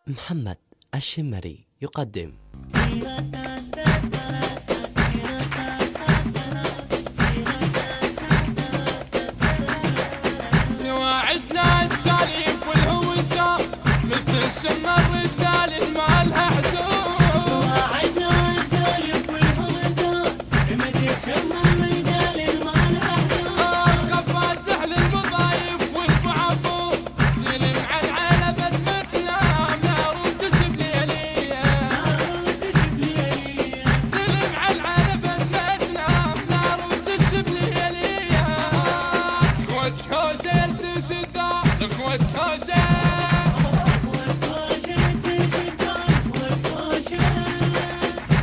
محمد الشمري يقدم سواعدنا السالف والهوسة مثل سم الرجال ما لها حدود. سواعدنا السالف والهوسة مثل سم الرجال ما لها حدود. خفاتح للمضايف والضعفو سلم على العلبة متنام نار وتشب ليلية. سلم على العلبة متنام نار وتشب ليلية. اخوة كوشة التشدة اخوة كوشة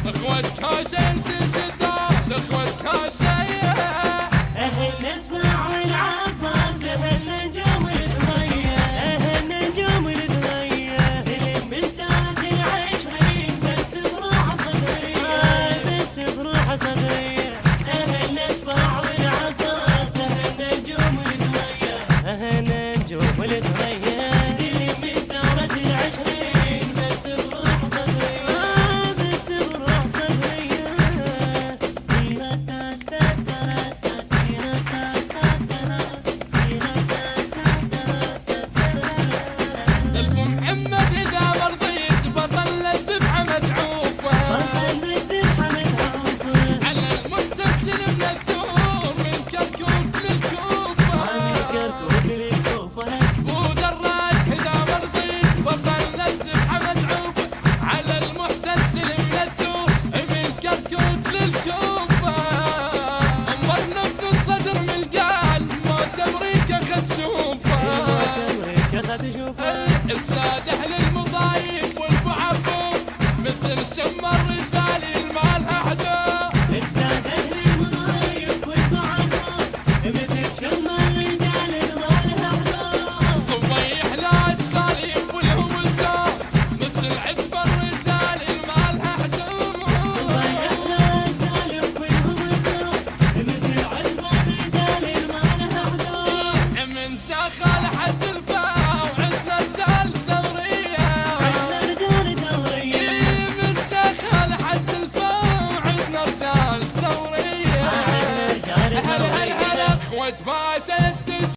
اخوة كوشة التشدة اخوة كوشة. اهل نسمع والعباس اهل نجوم الثريا اهل نجوم الثريا سلم من تاج العشرين بس بروح صدرية بس بروح صدرية. اهل نسمع والعباس اهل نجوم الثريا اهل نجوم الثريا سلم من تاج العشرين بس بروح صدرية بس بروح صدرية. ابو محمد اذا مرضيت بطل الذبحه متعوفه على المسترسل من الثوم من كركوك للكوفه. ابو دراج اذا مرضيت بطل الذبحه متعوفه على المحتسل من الثوم من كركوك للكوفه. امرنا في الصدر من القال موت امريكا خدشوفه. السادح للمضايف والبعفو مثل شمر